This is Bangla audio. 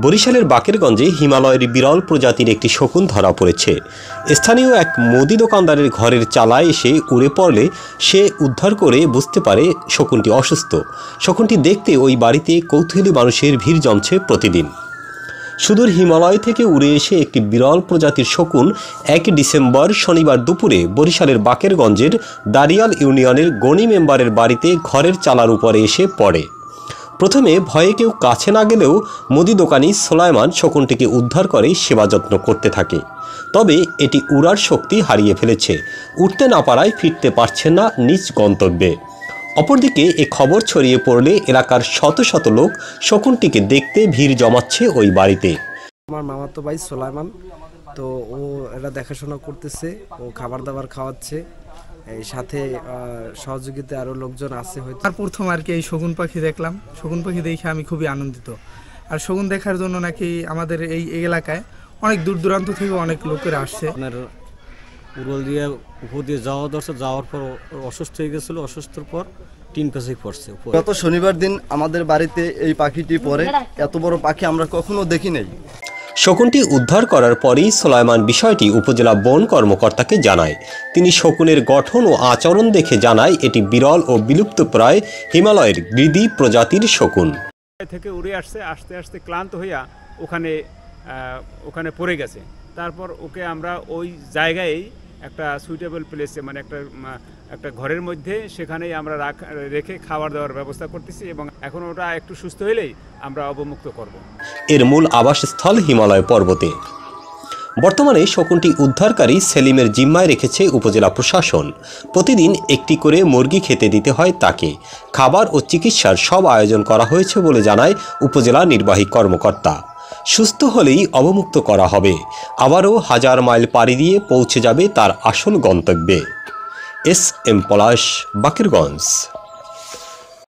বরিশালের বাকেরগঞ্জে হিমালয়ের বিরল প্রজাতির একটি শকুন ধরা পড়েছে। স্থানীয় এক মুদি দোকানদারের ঘরের চালায় এসে উড়ে পড়লে সে উদ্ধার করে বুঝতে পারে শকুনটি অসুস্থ। শকুনটি দেখতে ওই বাড়িতে কৌতূহলী মানুষের ভিড় জমছে প্রতিদিন। সুদূর হিমালয় থেকে উড়ে এসে একটি বিরল প্রজাতির শকুন 1 ডিসেম্বর শনিবার দুপুরে বরিশালের বাকেরগঞ্জের দারিয়াল ইউনিয়নের গণি মেম্বারের বাড়িতে ঘরের চালার উপরে এসে পড়ে। প্রথমে ভয়ে কেউ কাছে না গেলেও মুদি দোকানি সোলাইমান শকুনটিকে উদ্ধার করে সেবা যত্ন করতে থাকে। তবে এটি উড়ার শক্তি হারিয়ে ফেলেছে, উঠতে না পারায় ফিরতে পারছে না নিজ গন্তব্যে। অপরদিকে এ খবর ছড়িয়ে পড়লে এলাকার শত শত লোক শকুনটিকে দেখতে ভিড় জমাচ্ছে ওই বাড়িতে। আমার মামাতো ভাই সোলাইমান, তো ও এটা দেখাশোনা করতেছে, ও খাবার দাবার খাওয়াচ্ছে, এই সাথে সহযোগিতা আরও লোকজন আছে। হয়তো আর প্রথম আর কি এই শগুন পাখি দেখলাম। শগুন পাখি দেখে আমি খুবই আনন্দিত। আর শগুন দেখার জন্য নাকি আমাদের এই এলাকায় অনেক দূর দূরান্ত থেকে অনেক লোকেরা আসছে। আপনার উড়ল দিয়ে উপর দিয়ে যাওয়া দরকার, যাওয়ার পর অসুস্থ হয়ে গেছিলো, অসুস্থর পর টিন পেঁচে পড়ছে। গত শনিবার দিন আমাদের বাড়িতে এই পাখিটি পড়ে। এত বড় পাখি আমরা কখনো দেখি নাই। শকুনটি উদ্ধার করার পরই সোলাইমান বিষয়টি উপজেলা বন কর্মকর্তাকে জানায়। তিনি শকুনের গঠন ও আচরণ দেখে জানায় এটি বিরল ও বিলুপ্তপ্রায় হিমালয়ের গিদি প্রজাতির শকুন। থেকে উড়ে আসছে, আস্তে আস্তে ক্লান্ত হইয়া ওখানে পড়ে গেছে। তারপর ওকে আমরা ওই জায়গায় একটা সুইটেবল প্লেসে, মানে একটা ঘরের মধ্যে, সেখানেই আমরা রেখে খাবার দেওয়ার ব্যবস্থা করতেছি এবং এখন ওটা একটু সুস্থ হলেই আমরা অবমুক্ত করব। এর মূল আবাসস্থল হিমালয় পর্বতে। বর্তমানে শকুনটি উদ্ধারকারী সেলিমের জিম্মায় রেখেছে উপজেলা প্রশাসন। প্রতিদিন একটি করে মুরগি খেতে দিতে হয় তাকে। খাবার ও চিকিৎসার সব আয়োজন করা হয়েছে বলে জানায় উপজেলা নির্বাহী কর্মকর্তা। সুস্থ হলেই অবমুক্ত করা হবে, আবারও 1000 মাইল পাড়ি দিয়ে পৌঁছে যাবে তার আসল গন্তব্যে। এস এম পলাশ, বাকেরগঞ্জ।